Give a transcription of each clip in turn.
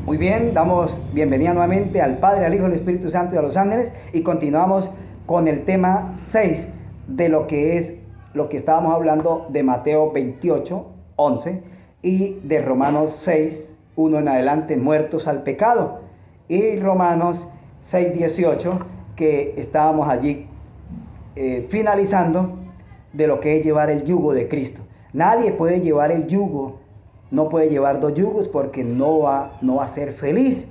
Muy bien, damos bienvenida nuevamente al Padre, al Hijo, al Espíritu Santo y a los ángeles y continuamos con el tema 6 de lo que estábamos hablando de Mateo 28, 11 y de Romanos 6, 1 en adelante, muertos al pecado, y Romanos 6, 18, que estábamos allí finalizando de lo que es llevar el yugo de Cristo. Nadie puede llevar el yugo. No puede llevar dos yugos porque no va a ser feliz.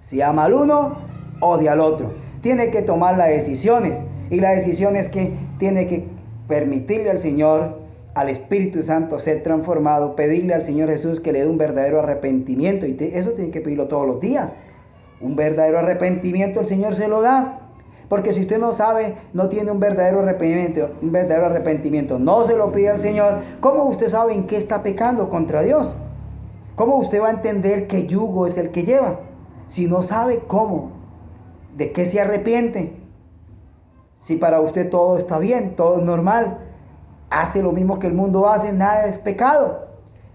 Si ama al uno, odia al otro. Tiene que tomar las decisiones. Y la decisión es que tiene que permitirle al Señor, al Espíritu Santo, ser transformado. Pedirle al Señor Jesús que le dé un verdadero arrepentimiento. Y eso tiene que pedirlo todos los días. Un verdadero arrepentimiento el Señor se lo da. Porque si usted no sabe, no tiene un verdadero arrepentimiento, no se lo pide al Señor, ¿cómo usted sabe en qué está pecando contra Dios? ¿Cómo usted va a entender qué yugo es el que lleva? Si no sabe cómo, de qué se arrepiente. Si para usted todo está bien, todo es normal, hace lo mismo que el mundo hace, nada es pecado.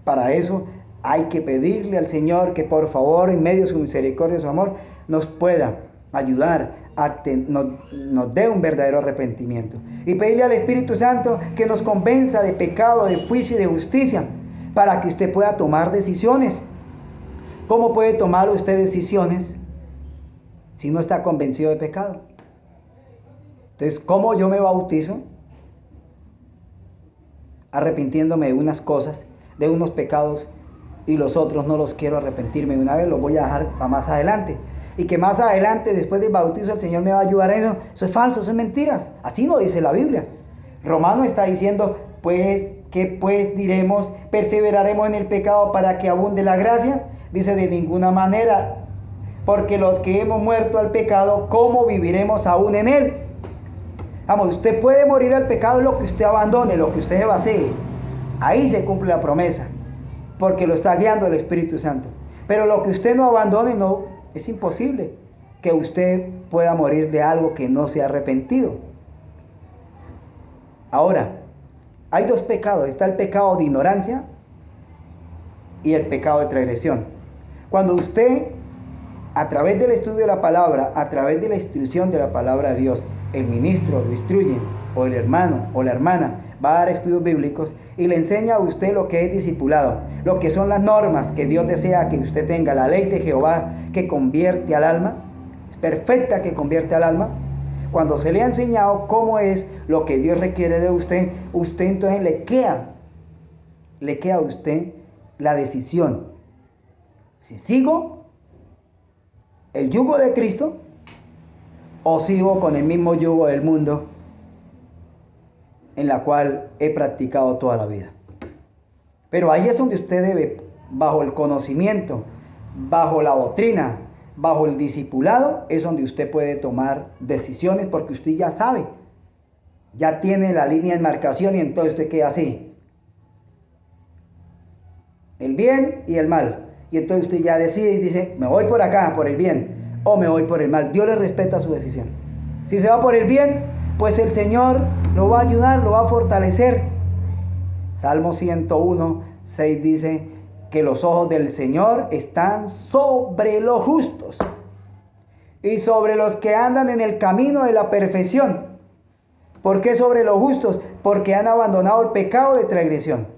Para eso hay que pedirle al Señor que por favor, en medio de su misericordia y su amor, nos pueda ayudar, nos dé un verdadero arrepentimiento. Y pedirle al Espíritu Santo que nos convenza de pecado, de juicio y de justicia, para que usted pueda tomar decisiones. ¿Cómo puede tomar usted decisiones si no está convencido de pecado? Entonces, ¿cómo yo me bautizo? Arrepintiéndome de unas cosas, de unos pecados, y los otros no los quiero arrepentirme de una vez, los voy a dejar para más adelante. Y que más adelante, después del bautizo, el Señor me va a ayudar en eso. Eso es falso, eso es mentiras. Así no dice la Biblia. Romano está diciendo, ¿qué pues diremos? ¿Perseveraremos en el pecado para que abunde la gracia? Dice, de ninguna manera. Porque los que hemos muerto al pecado, ¿cómo viviremos aún en él? Vamos, usted puede morir al pecado en lo que usted abandone, lo que usted vacíe. Ahí se cumple la promesa. Porque lo está guiando el Espíritu Santo. Pero lo que usted no abandone, no. Es imposible que usted pueda morir de algo que no se ha arrepentido. Ahora, hay dos pecados. Está el pecado de ignorancia y el pecado de transgresión. Cuando usted, a través del estudio de la palabra, a través de la instrucción de la palabra de Dios, el ministro lo instruye, o el hermano o la hermana, va a dar estudios bíblicos y le enseña a usted lo que es discipulado, lo que son las normas que Dios desea que usted tenga, la ley de Jehová que convierte al alma, es perfecta que convierte al alma. Cuando se le ha enseñado cómo es lo que Dios requiere de usted, usted entonces le queda a usted la decisión. Si sigo el yugo de Cristo o sigo con el mismo yugo del mundo en la cual he practicado toda la vida. Pero ahí es donde usted debe, bajo el conocimiento, bajo la doctrina, bajo el discipulado, es donde usted puede tomar decisiones, porque usted ya sabe, ya tiene la línea de marcación y entonces usted queda así. El bien y el mal. Y entonces usted ya decide y dice, me voy por acá, por el bien, o me voy por el mal. Dios le respeta su decisión. Si se va por el bien, pues el Señor lo va a ayudar, lo va a fortalecer. Salmo 101, 6 dice que los ojos del Señor están sobre los justos y sobre los que andan en el camino de la perfección. ¿Por qué sobre los justos? Porque han abandonado el pecado de transgresión.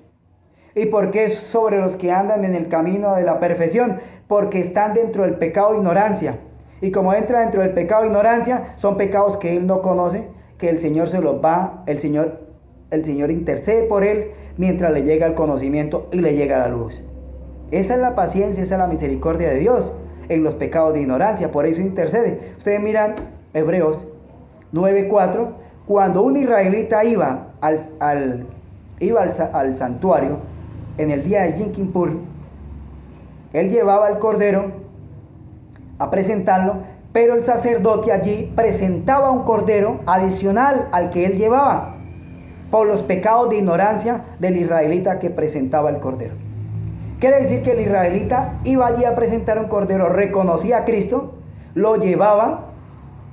¿Y por qué sobre los que andan en el camino de la perfección? Porque están dentro del pecado de ignorancia. Y como entra dentro del pecado de ignorancia, son pecados que él no conoce, que el Señor se los va, el Señor intercede por él mientras le llega el conocimiento y le llega la luz. Esa es la paciencia, esa es la misericordia de Dios en los pecados de ignorancia, por eso intercede. Ustedes miran Hebreos 9:4, cuando un israelita iba al santuario en el día del Yom Kippur, él llevaba el cordero a presentarlo, pero el sacerdote allí presentaba un cordero adicional al que él llevaba, por los pecados de ignorancia del israelita que presentaba el cordero. Quiere decir que el israelita iba allí a presentar un cordero, reconocía a Cristo, lo llevaba,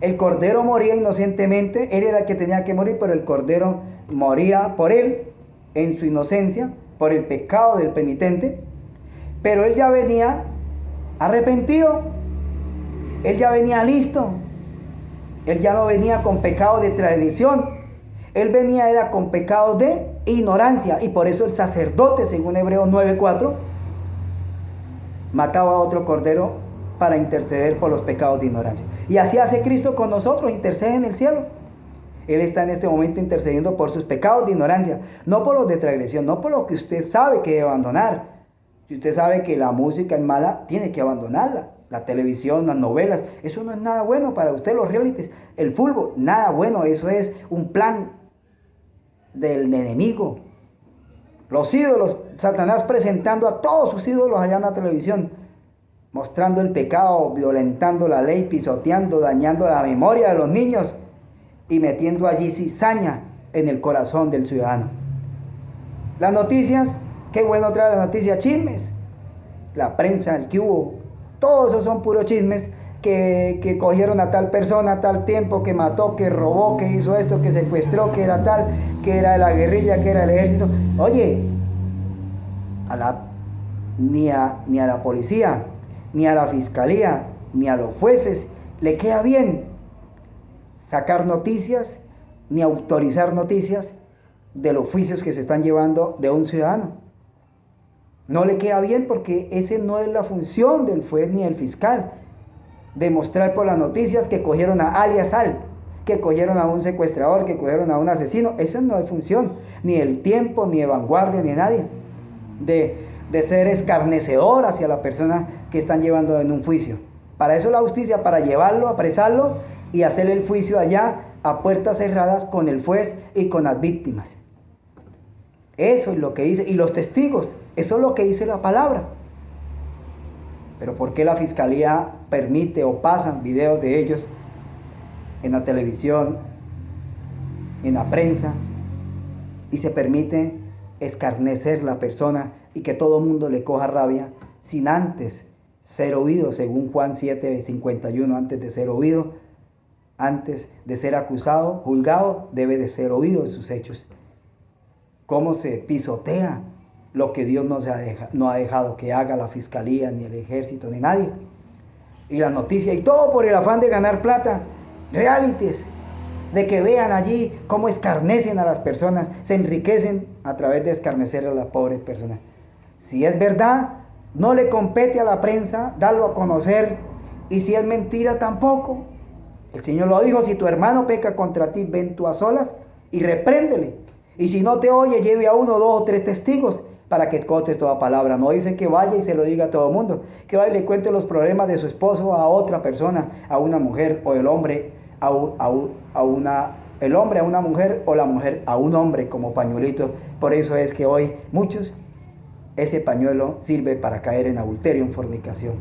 el cordero moría inocentemente, él era el que tenía que morir, pero el cordero moría por él, en su inocencia, por el pecado del penitente, pero él ya venía arrepentido. Él ya venía listo. Él ya no venía con pecado de tradición. Él venía era con pecado de ignorancia. Y por eso el sacerdote, según Hebreos 9:4, mataba a otro cordero para interceder por los pecados de ignorancia. Y así hace Cristo con nosotros, intercede en el cielo. Él está en este momento intercediendo por sus pecados de ignorancia, no por los de transgresión, no por lo que usted sabe que debe abandonar. Si usted sabe que la música es mala, tiene que abandonarla. La televisión, las novelas, eso no es nada bueno para usted, los realities. El fútbol, nada bueno, eso es un plan del enemigo. Los ídolos, Satanás presentando a todos sus ídolos allá en la televisión, mostrando el pecado, violentando la ley, pisoteando, dañando la memoria de los niños y metiendo allí cizaña en el corazón del ciudadano. Las noticias, qué bueno traer las noticias, chismes. La prensa, el que hubo, todos esos son puros chismes que cogieron a tal persona a tal tiempo, que mató, que robó, que hizo esto, que secuestró, que era tal, que era de la guerrilla, que era el ejército. Oye, ni a la policía, ni a la fiscalía, ni a los jueces le queda bien sacar noticias, ni autorizar noticias de los juicios que se están llevando de un ciudadano. No le queda bien porque esa no es la función del juez ni del fiscal. Demostrar por las noticias que cogieron a alias Al, que cogieron a un secuestrador, que cogieron a un asesino. Esa no es función, ni del Tiempo, ni de Vanguardia, ni de nadie. De ser escarnecedor hacia la persona que están llevando en un juicio. Para eso la justicia, para llevarlo, apresarlo y hacerle el juicio allá a puertas cerradas con el juez y con las víctimas. Eso es lo que dice. Y los testigos, eso es lo que dice la palabra. Pero ¿por qué la fiscalía permite o pasan videos de ellos en la televisión, en la prensa, y se permite escarnecer la persona y que todo el mundo le coja rabia sin antes ser oído, según Juan 7:51, antes de ser oído, antes de ser acusado, juzgado, debe de ser oído de sus hechos? ¿Cómo se pisotea lo que Dios no ha dejado que haga la fiscalía, ni el ejército, ni nadie? Y las noticias, y todo por el afán de ganar plata, realities, de que vean allí cómo escarnecen a las personas, se enriquecen a través de escarnecer a las pobres personas. Si es verdad, no le compete a la prensa darlo a conocer, y si es mentira tampoco. El Señor lo dijo: si tu hermano peca contra ti, ven tú a solas y repréndele. Y si no te oye, lleve a 1, 2 o 3 testigos para que contes toda palabra. No dice que vaya y se lo diga a todo el mundo, que vaya y le cuente los problemas de su esposo a otra persona, a una mujer, o el hombre el hombre a una mujer, o la mujer a un hombre, como pañuelito. Por eso es que hoy muchos, ese pañuelo sirve para caer en adulterio, en fornicación.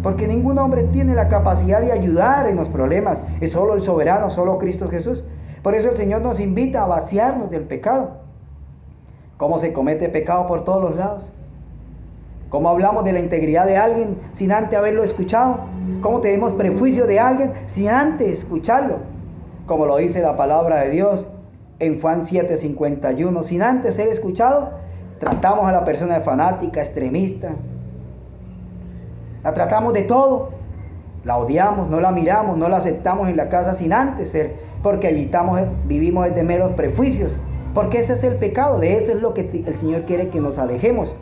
Porque ningún hombre tiene la capacidad de ayudar en los problemas. Es solo el soberano, solo Cristo Jesús. Por eso el Señor nos invita a vaciarnos del pecado. ¿Cómo se comete pecado por todos los lados? ¿Cómo hablamos de la integridad de alguien sin antes haberlo escuchado? ¿Cómo tenemos prejuicio de alguien sin antes escucharlo? Como lo dice la palabra de Dios en Juan 7:51, sin antes ser escuchado, tratamos a la persona de fanática, extremista. La tratamos de todo. La odiamos, no la miramos, no la aceptamos en la casa sin antes ser, porque vivimos de meros prejuicios. Porque ese es el pecado, de eso es lo que el Señor quiere que nos alejemos.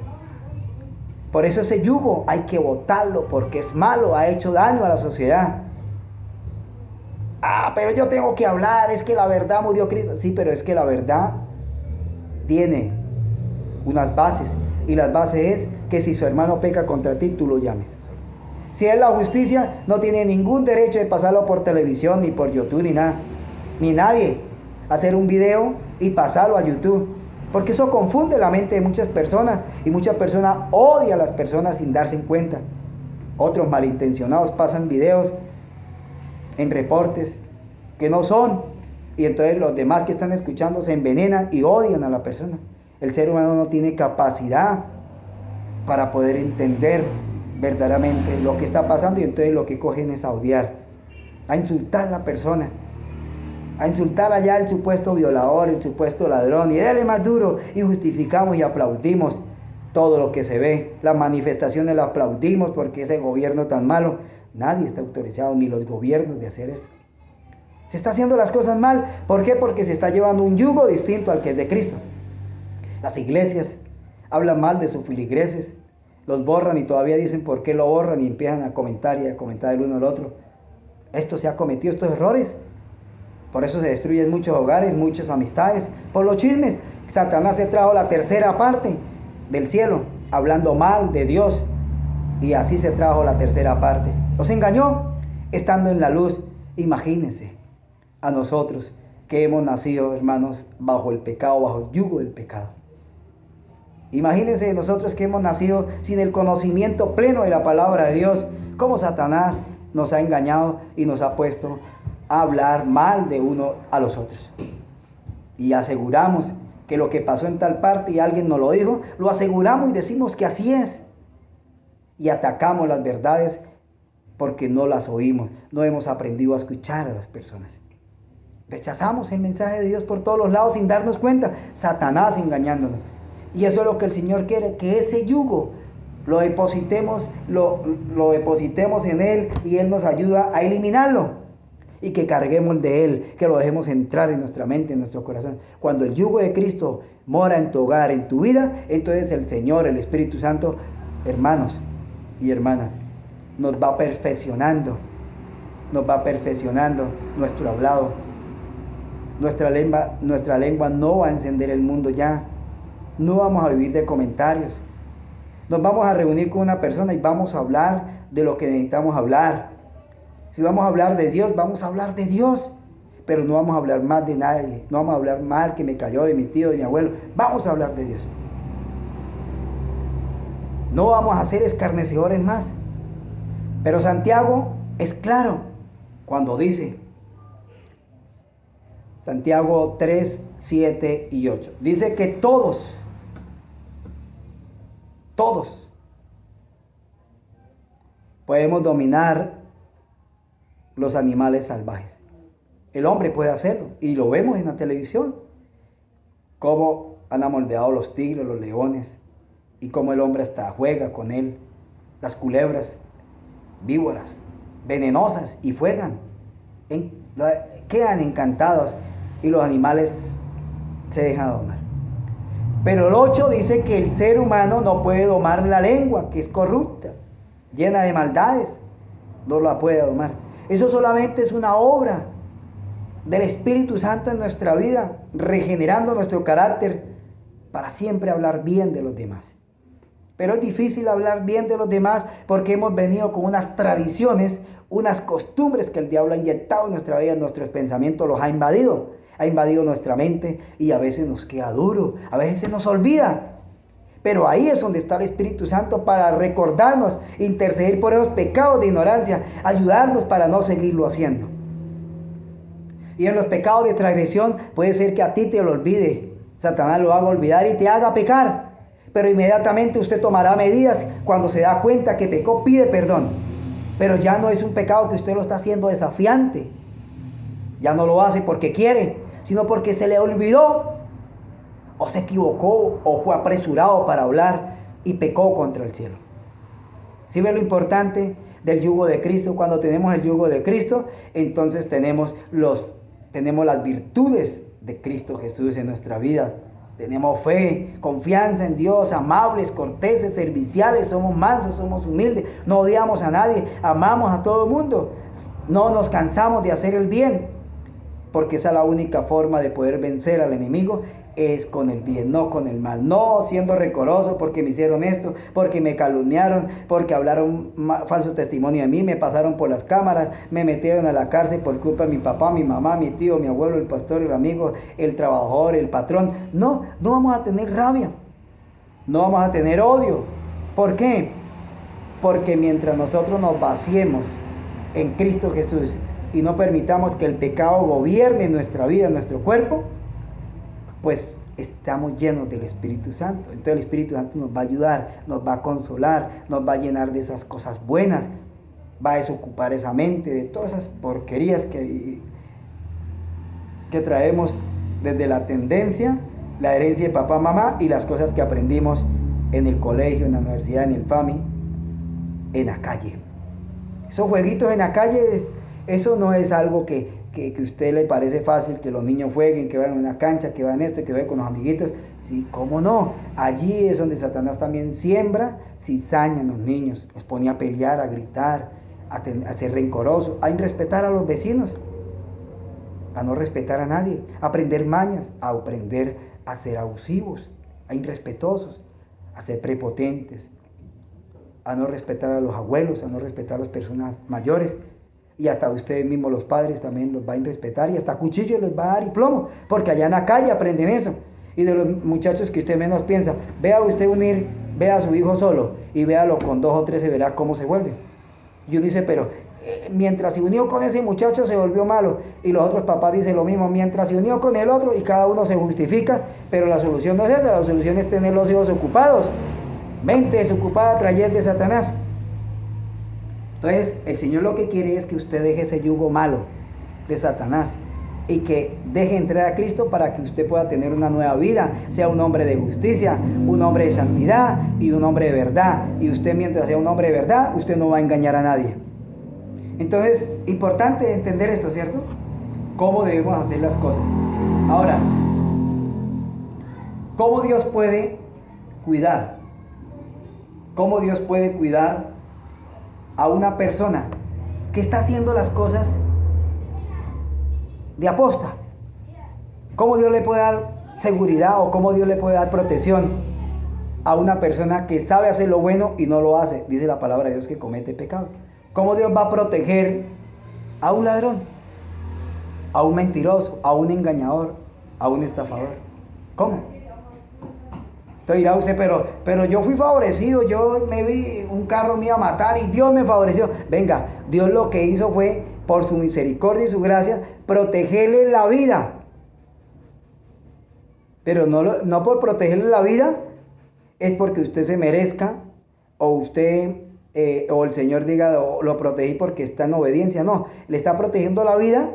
Por eso ese yugo hay que botarlo, porque es malo, ha hecho daño a la sociedad. Pero yo tengo que hablar, es que la verdad murió Cristo. Sí, pero es que la verdad tiene unas bases, y las bases es que si su hermano peca contra ti, tú lo llames. Si es la justicia, no tiene ningún derecho de pasarlo por televisión, ni por YouTube, ni nada, ni nadie. Hacer un video y pasarlo a YouTube, porque eso confunde la mente de muchas personas, y muchas personas odian a las personas sin darse cuenta. Otros malintencionados pasan videos en reportes que no son, y entonces los demás que están escuchando se envenenan y odian a la persona. El ser humano no tiene capacidad para poder entender verdaderamente lo que está pasando, y entonces lo que cogen es a odiar, a insultar a la persona, a insultar allá al supuesto violador, el supuesto ladrón, y dale más duro, y justificamos y aplaudimos todo lo que se ve, las manifestaciones las aplaudimos porque ese gobierno tan malo. Nadie está autorizado, ni los gobiernos, de hacer esto. Se está haciendo las cosas mal. ¿Por qué? Porque se está llevando un yugo distinto al que es de Cristo. Las iglesias hablan mal de sus filigreses, los borran y todavía dicen por qué lo borran y empiezan a comentar y a comentar el uno al otro. Esto se ha cometido, estos errores. Por eso se destruyen muchos hogares, muchas amistades, por los chismes. Satanás se trajo la tercera parte del cielo, hablando mal de Dios. Y así se trajo la tercera parte. Los engañó estando en la luz. Imagínense a nosotros que hemos nacido, hermanos, bajo el pecado, bajo el yugo del pecado. Imagínense nosotros que hemos nacido sin el conocimiento pleno de la palabra de Dios, cómo Satanás nos ha engañado y nos ha puesto a hablar mal de uno a los otros. Y aseguramos que lo que pasó en tal parte y alguien nos lo dijo, lo aseguramos y decimos que así es. Y atacamos las verdades porque no las oímos, no hemos aprendido a escuchar a las personas. Rechazamos el mensaje de Dios por todos los lados sin darnos cuenta, Satanás engañándonos. Y eso es lo que el Señor quiere, que ese yugo lo depositemos en Él y Él nos ayuda a eliminarlo. Y que carguemos de Él, que lo dejemos entrar en nuestra mente, en nuestro corazón. Cuando el yugo de Cristo mora en tu hogar, en tu vida, entonces el Señor, el Espíritu Santo, hermanos y hermanas, nos va perfeccionando nuestro hablado. Nuestra lengua no va a encender el mundo ya. No vamos a vivir de comentarios. Nos vamos a reunir con una persona y vamos a hablar de lo que necesitamos hablar. Si vamos a hablar de Dios, vamos a hablar de Dios. Pero no vamos a hablar más de nadie. No vamos a hablar mal que me cayó de mi tío, de mi abuelo. Vamos a hablar de Dios. No vamos a ser escarnecedores más. Pero Santiago es claro cuando dice, Santiago 3, 7 y 8. Dice que todos podemos dominar los animales salvajes. El hombre puede hacerlo y lo vemos en la televisión. Cómo han amoldeado los tigres, los leones y cómo el hombre hasta juega con él. Las culebras, víboras, venenosas y fuegan. Quedan encantados y los animales se dejan domar. Pero el 8 dice que el ser humano no puede domar la lengua, que es corrupta, llena de maldades. No la puede domar. Eso solamente es una obra del Espíritu Santo en nuestra vida, regenerando nuestro carácter para siempre hablar bien de los demás. Pero es difícil hablar bien de los demás porque hemos venido con unas tradiciones, unas costumbres que el diablo ha inyectado en nuestra vida, en nuestros pensamientos, los ha invadido nuestra mente y a veces nos queda duro, a veces se nos olvida. Pero ahí es donde está el Espíritu Santo para recordarnos, interceder por esos pecados de ignorancia, ayudarnos para no seguirlo haciendo. Y en los pecados de transgresión puede ser que a ti te lo olvide, Satanás lo haga olvidar y te haga pecar. Pero inmediatamente usted tomará medidas cuando se da cuenta que pecó, pide perdón. Pero ya no es un pecado que usted lo está haciendo desafiante. Ya no lo hace porque quiere, sino porque se le olvidó, o se equivocó, o fue apresurado para hablar y pecó contra el cielo. ¿Sí ve lo importante del yugo de Cristo? Cuando tenemos el yugo de Cristo, entonces tenemos las virtudes de Cristo Jesús en nuestra vida. Tenemos fe, confianza en Dios, amables, corteses, serviciales, somos mansos, somos humildes, no odiamos a nadie, amamos a todo el mundo, no nos cansamos de hacer el bien, porque esa es la única forma de poder vencer al enemigo, es con el bien, no con el mal, no siendo rencoroso porque me hicieron esto, porque me calumniaron, porque hablaron falso testimonio de mí, me pasaron por las cámaras, me metieron a la cárcel por culpa de mi papá, mi mamá, mi tío, mi abuelo, el pastor, el amigo, el trabajador, el patrón. No vamos a tener rabia, no vamos a tener odio. ¿Por qué? Porque mientras nosotros nos vaciemos en Cristo Jesús y no permitamos que el pecado gobierne nuestra vida, nuestro cuerpo, pues estamos llenos del Espíritu Santo. Entonces el Espíritu Santo nos va a ayudar, nos va a consolar, nos va a llenar de esas cosas buenas, va a desocupar esa mente de todas esas porquerías que traemos desde la tendencia, la herencia de papá, mamá y las cosas que aprendimos en el colegio, en la universidad, en el FAMI, en la calle. Esos jueguitos en la calle, eso no es algo que a usted le parece fácil que los niños jueguen, que vayan a una cancha, que vayan esto, que vayan con los amiguitos. Sí, cómo no. Allí es donde Satanás también siembra cizaña en los niños. Los pone a pelear, a gritar, a ser rencorosos, a irrespetar a los vecinos, a no respetar a nadie, a aprender mañas, a aprender a ser abusivos, a irrespetuosos, a ser prepotentes, a no respetar a los abuelos, a no respetar a las personas mayores. Y hasta ustedes mismos, los padres, también los va a irrespetar, y hasta cuchillos les va a dar y plomo, porque allá en la calle aprenden eso. Y de los muchachos que usted menos piensa, vea usted vea a su hijo solo y véalo con 2 o 3, se verá cómo se vuelve. Y uno dice, pero mientras se unió con ese muchacho se volvió malo. Y los otros papás dicen lo mismo, mientras se unió con el otro, y cada uno se justifica. Pero la solución no es esa, la solución es tener los hijos ocupados. Mente desocupada trae de Satanás. Entonces, el Señor lo que quiere es que usted deje ese yugo malo de Satanás y que deje entrar a Cristo para que usted pueda tener una nueva vida, sea un hombre de justicia, un hombre de santidad y un hombre de verdad. Y usted, mientras sea un hombre de verdad, usted no va a engañar a nadie. Entonces, importante entender esto, ¿cierto? Cómo debemos hacer las cosas. Ahora, ¿cómo Dios puede cuidar? ¿Cómo Dios puede cuidar a una persona que está haciendo las cosas de apostas? ¿Cómo Dios le puede dar seguridad o cómo Dios le puede dar protección a una persona que sabe hacer lo bueno y no lo hace? Dice la palabra de Dios que comete pecado. ¿Cómo Dios va a proteger a un ladrón, a un mentiroso, a un engañador, a un estafador? ¿Cómo? Entonces dirá usted, pero yo fui favorecido, yo me vi un carro me iba a matar y Dios me favoreció. Venga, Dios lo que hizo fue, por su misericordia y su gracia, protegerle la vida. Pero no por protegerle la vida es porque usted se merezca, o usted, o el Señor diga, lo protegí porque está en obediencia. No, le está protegiendo la vida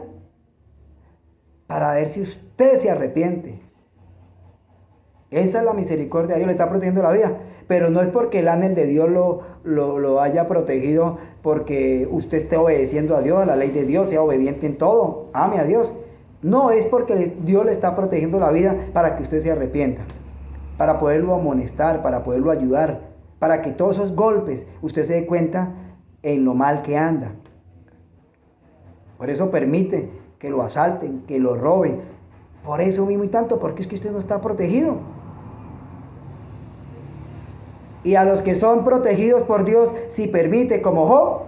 para ver si usted se arrepiente. Esa es la misericordia de Dios, le está protegiendo la vida. Pero no es porque el ángel de Dios lo haya protegido porque usted esté obedeciendo a Dios, a la ley de Dios, sea obediente en todo, ame a Dios. No, es porque Dios le está protegiendo la vida para que usted se arrepienta, para poderlo amonestar, para poderlo ayudar, para que todos esos golpes usted se dé cuenta en lo mal que anda. Por eso permite que lo asalten, que lo roben. Por eso mismo y tanto, porque es que usted no está protegido. Y a los que son protegidos por Dios, si permite, como Job,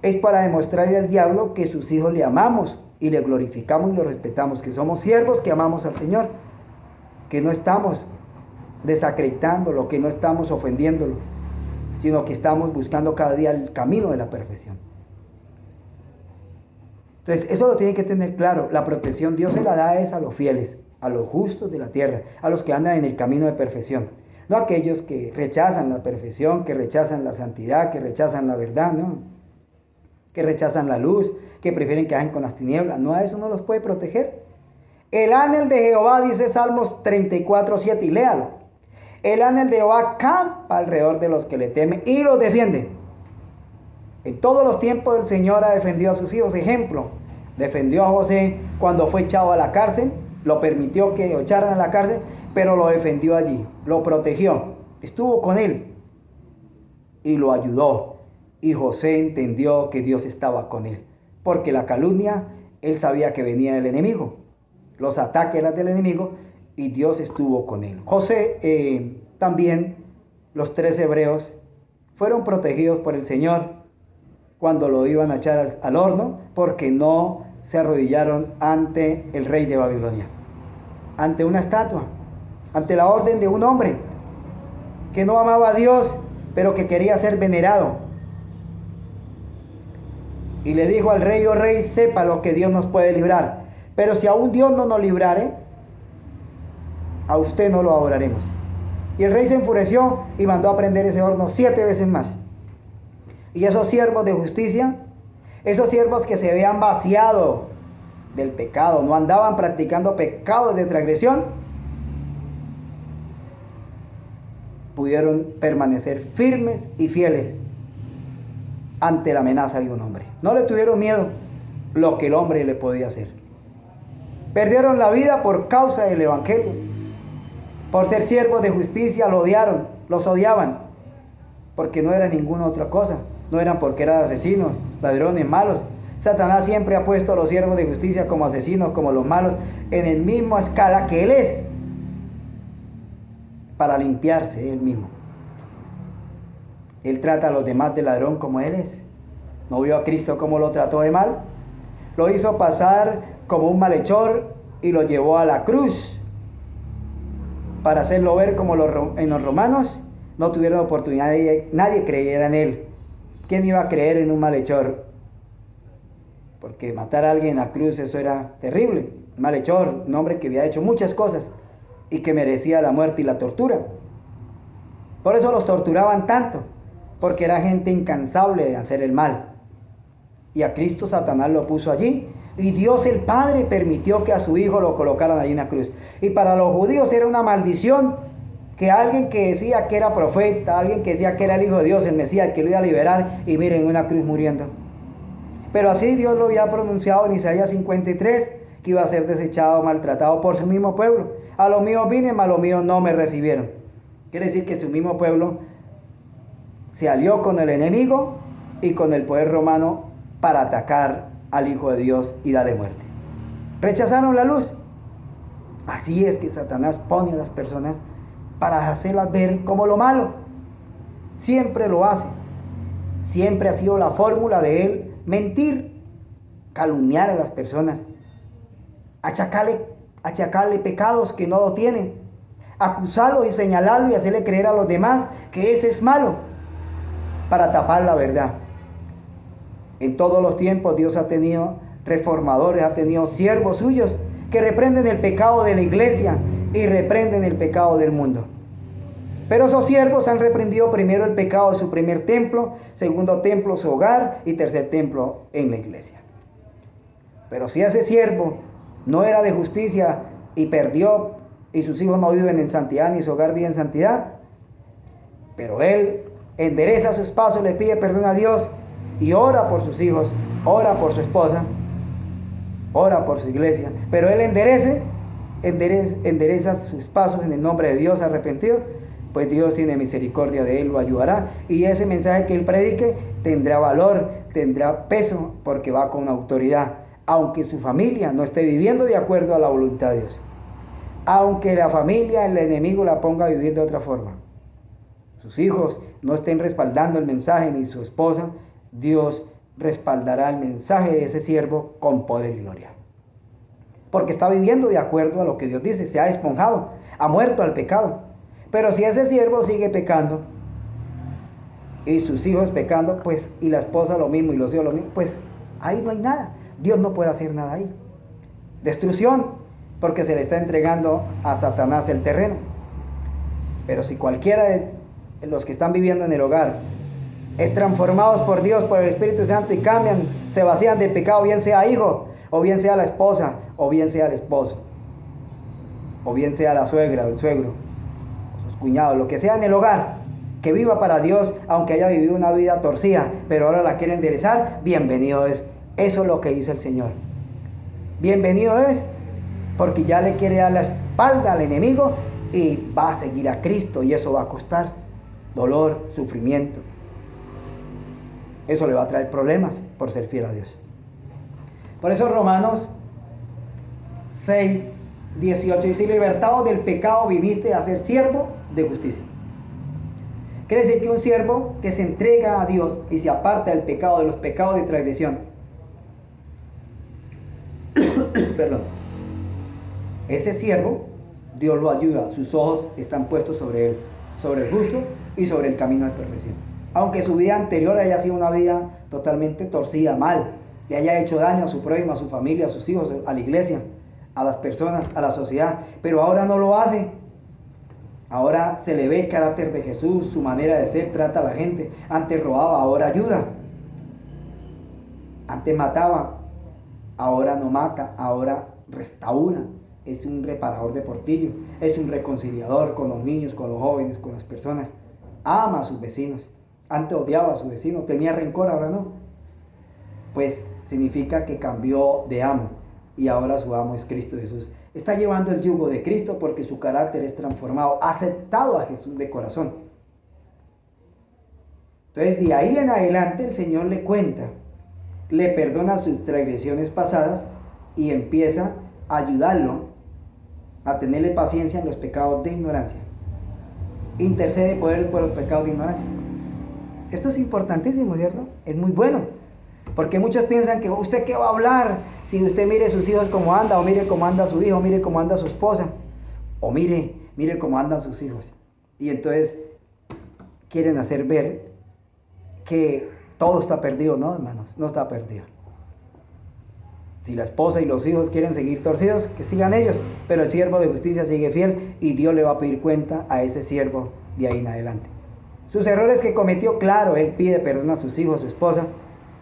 es para demostrarle al diablo que sus hijos le amamos y le glorificamos y lo respetamos, que somos siervos que amamos al Señor, que no estamos desacreditándolo, que no estamos ofendiéndolo, sino que estamos buscando cada día el camino de la perfección. Entonces, eso lo tiene que tener claro. La protección Dios se la da es a los fieles, a los justos de la tierra, a los que andan en el camino de perfección. No a aquellos que rechazan la perfección, que rechazan la santidad, que rechazan la verdad, no. Que rechazan la luz, que prefieren que hagan con las tinieblas. No, a eso no los puede proteger. El ángel de Jehová, dice Salmos 34:7, y léalo. El ángel de Jehová campa alrededor de los que le temen y los defiende. En todos los tiempos el Señor ha defendido a sus hijos. Ejemplo, defendió a José cuando fue echado a la cárcel, lo permitió que lo echaran a la cárcel, pero lo defendió allí, lo protegió, estuvo con él y lo ayudó. Y José entendió que Dios estaba con él, porque la calumnia, él sabía que venía del enemigo, los ataques eran del enemigo y Dios estuvo con él. José, también los 3 hebreos fueron protegidos por el Señor cuando lo iban a echar al horno, porque no se arrodillaron ante el rey de Babilonia, ante una estatua, ante la orden de un hombre que no amaba a Dios, pero que quería ser venerado. Y le dijo al rey: oh rey, sepa lo que Dios nos puede librar, pero si aún Dios no nos librare, a usted no lo adoraremos. Y el rey se enfureció y mandó a prender ese horno 7 veces más. Y esos siervos de justicia, esos siervos que se habían vaciado del pecado, no andaban practicando pecados de transgresión, pudieron permanecer firmes y fieles ante la amenaza de un hombre. No le tuvieron miedo lo que el hombre le podía hacer. Perdieron la vida por causa del evangelio. Por ser siervos de justicia lo odiaron, los odiaban, porque no era ninguna otra cosa. No eran porque eran asesinos, ladrones, malos. Satanás siempre ha puesto a los siervos de justicia como asesinos, como los malos, en la misma escala que él es, para limpiarse él mismo. Él trata a los demás de ladrón como él es. ¿No vio a Cristo cómo lo trató de mal? Lo hizo pasar como un malhechor y lo llevó a la cruz para hacerlo ver como en los romanos no tuvieron oportunidad, nadie creyera en él. ¿Quién iba a creer en un malhechor? Porque matar a alguien en la cruz, eso era terrible. Un malhechor, un hombre que había hecho muchas cosas y que merecía la muerte y la tortura. Por eso los torturaban tanto, porque era gente incansable de hacer el mal. Y a Cristo Satanás lo puso allí, y Dios el Padre permitió que a su Hijo lo colocaran allí en la cruz. Y para los judíos era una maldición que alguien que decía que era profeta, alguien que decía que era el Hijo de Dios, el Mesías, el que lo iba a liberar, y miren, en una cruz muriendo. Pero así Dios lo había pronunciado en Isaías 53, que iba a ser desechado, maltratado por su mismo pueblo. A los míos vine, mas los míos no me recibieron. Quiere decir que su mismo pueblo se alió con el enemigo y con el poder romano para atacar al Hijo de Dios y darle muerte. Rechazaron la luz. Así es que Satanás pone a las personas para hacerlas ver como lo malo. Siempre lo hace. Siempre ha sido la fórmula de él mentir, calumniar a las personas, achacarle pecados que no lo tienen, acusarlo y señalarlo y hacerle creer a los demás que ese es malo, para tapar la verdad. En todos los tiempos Dios ha tenido reformadores, ha tenido siervos suyos que reprenden el pecado de la iglesia y reprenden el pecado del mundo. Pero esos siervos han reprendido primero el pecado de su primer templo, segundo templo su hogar y tercer templo en la iglesia. Pero si ese siervo no era de justicia y perdió y sus hijos no viven en santidad ni su hogar vive en santidad, pero él endereza sus pasos, le pide perdón a Dios y ora por sus hijos, ora por su esposa, ora por su iglesia, pero él endereza sus pasos en el nombre de Dios arrepentido, pues Dios tiene misericordia de él, lo ayudará, y ese mensaje que él predique tendrá valor, tendrá peso, porque va con autoridad, aunque su familia no esté viviendo de acuerdo a la voluntad de Dios, aunque la familia, el enemigo la ponga a vivir de otra forma, sus hijos no estén respaldando el mensaje, ni su esposa, Dios respaldará el mensaje de ese siervo con poder y gloria, porque está viviendo de acuerdo a lo que Dios dice, se ha esponjado, ha muerto al pecado. Pero si ese siervo sigue pecando y sus hijos pecando, pues, y la esposa lo mismo y los hijos lo mismo, pues ahí no hay nada. Dios no puede hacer nada ahí. Destrucción, porque se le está entregando a Satanás el terreno. Pero si cualquiera de los que están viviendo en el hogar es transformados por Dios, por el Espíritu Santo y cambian, se vacían de pecado, bien sea hijo, o bien sea la esposa, o bien sea el esposo, o bien sea la suegra o el suegro, cuñado, lo que sea en el hogar, que viva para Dios, aunque haya vivido una vida torcida, pero ahora la quiere enderezar, bienvenido es. Eso es lo que dice el Señor. Bienvenido es, porque ya le quiere dar la espalda al enemigo y va a seguir a Cristo, y eso va a costar dolor, sufrimiento. Eso le va a traer problemas por ser fiel a Dios. Por eso Romanos 6:18 dice: libertado del pecado viniste a ser siervo de justicia. Quiere decir que un siervo que se entrega a Dios y se aparta del pecado, de los pecados de transgresión, perdón, ese siervo, Dios lo ayuda, sus ojos están puestos sobre él, sobre el justo y sobre el camino de perfección. Aunque su vida anterior haya sido una vida totalmente torcida, mal, le haya hecho daño a su prójimo, a su familia, a sus hijos, a la iglesia, a las personas, a la sociedad, pero ahora no lo hace. Ahora se le ve el carácter de Jesús, su manera de ser, trata a la gente. Antes robaba, ahora ayuda. Antes mataba, ahora no mata, ahora restaura. es un reparador de portillo, es un reconciliador con los niños, con los jóvenes, con las personas. Ama a sus vecinos. Antes odiaba a sus vecinos, tenía rencor, ahora no. Pues significa que cambió de amo y ahora su amo es Cristo Jesús. Está llevando el yugo de Cristo porque su carácter es transformado, ha aceptado a Jesús de corazón. Entonces de ahí en adelante el Señor le cuenta, le perdona sus transgresiones pasadas y empieza a ayudarlo a tenerle paciencia en los pecados de ignorancia. Intercede por él por los pecados de ignorancia. Esto es importantísimo, ¿cierto? Es muy bueno. Porque muchos piensan que usted qué va a hablar si usted mire sus hijos cómo anda, o mire cómo anda su hijo, o mire cómo anda su esposa, o mire cómo andan sus hijos. Y entonces quieren hacer ver que todo está perdido. No, hermanos, no está perdido. Si la esposa y los hijos quieren seguir torcidos, que sigan ellos, pero el siervo de justicia sigue fiel y Dios le va a pedir cuenta a ese siervo de ahí en adelante. Sus errores que cometió, claro, él pide perdón a sus hijos, a su esposa,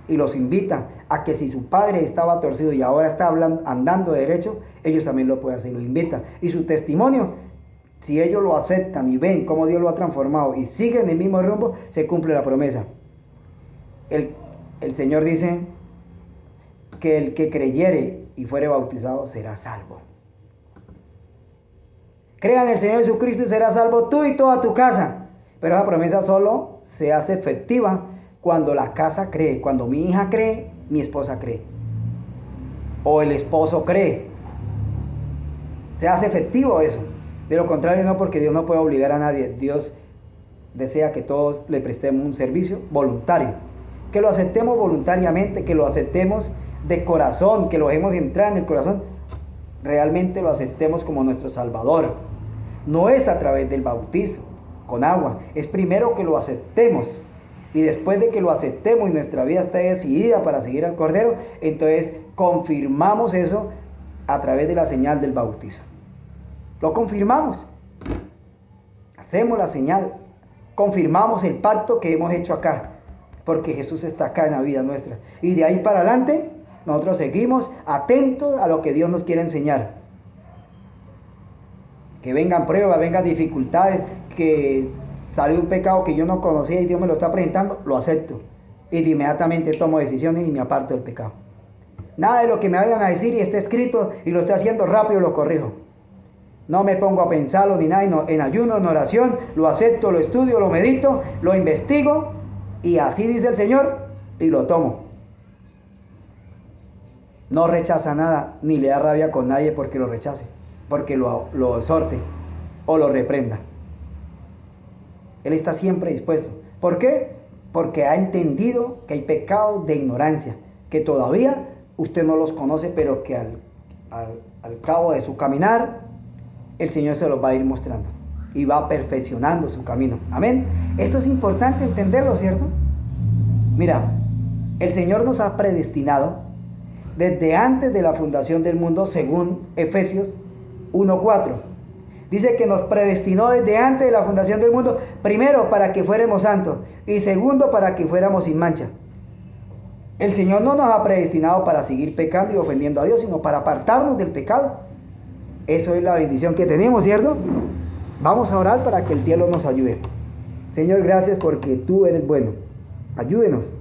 y los invita a que si su padre estaba torcido y ahora está andando derecho, ellos también lo pueden hacer, lo invitan. Y su testimonio, si ellos lo aceptan y ven cómo Dios lo ha transformado y siguen el mismo rumbo, se cumple la promesa. El Señor dice que el que creyere y fuere bautizado será salvo. Crea en el Señor Jesucristo y serás salvo tú y toda tu casa. Pero esa promesa solo se hace efectiva cuando la casa cree, cuando mi hija cree, mi esposa cree, o el esposo cree. Se hace efectivo eso. De lo contrario no, porque Dios no puede obligar a nadie. Dios desea que todos le prestemos un servicio voluntario, que lo aceptemos voluntariamente, que lo aceptemos de corazón, que lo dejemos entrar en el corazón, realmente lo aceptemos como nuestro Salvador. No es a través del bautizo con agua, es primero que lo aceptemos, y después de que lo aceptemos y nuestra vida está decidida para seguir al Cordero, entonces confirmamos eso a través de la señal del bautizo. Lo confirmamos, hacemos la señal, confirmamos el pacto que hemos hecho acá, porque Jesús está acá en la vida nuestra, y de ahí para adelante nosotros seguimos atentos a lo que Dios nos quiere enseñar. Que vengan pruebas, vengan dificultades, que salió un pecado que yo no conocía y Dios me lo está presentando, lo acepto. Y de inmediatamente tomo decisiones y me aparto del pecado. Nada de lo que me vayan a decir y esté escrito y lo estoy haciendo rápido, lo corrijo. No me pongo a pensarlo ni nada, en ayuno, en oración, lo acepto, lo estudio, lo medito, lo investigo y así dice el Señor y lo tomo. No rechaza nada, ni le da rabia con nadie porque lo rechace, porque lo exhorte o lo reprenda. Él está siempre dispuesto. ¿Por qué? Porque ha entendido que hay pecados de ignorancia, que todavía usted no los conoce, pero que al cabo de su caminar, el Señor se los va a ir mostrando y va perfeccionando su camino. Amén. Esto es importante entenderlo, ¿cierto? Mira, el Señor nos ha predestinado desde antes de la fundación del mundo, según Efesios 1:4. Dice que nos predestinó desde antes de la fundación del mundo, primero para que fuéramos santos y segundo para que fuéramos sin mancha. El Señor no nos ha predestinado para seguir pecando y ofendiendo a Dios, sino para apartarnos del pecado. Eso es la bendición que tenemos, ¿cierto? Vamos a orar para que el cielo nos ayude. Señor, gracias porque tú eres bueno. Ayúdenos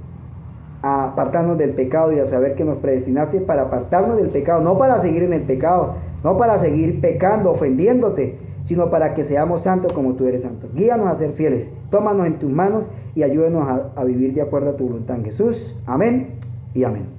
a apartarnos del pecado y a saber que nos predestinaste para apartarnos del pecado, no para seguir en el pecado, no para seguir pecando, ofendiéndote, sino para que seamos santos como tú eres santo. Guíanos a ser fieles, tómanos en tus manos y ayúdenos a vivir de acuerdo a tu voluntad. En Jesús, amén y amén.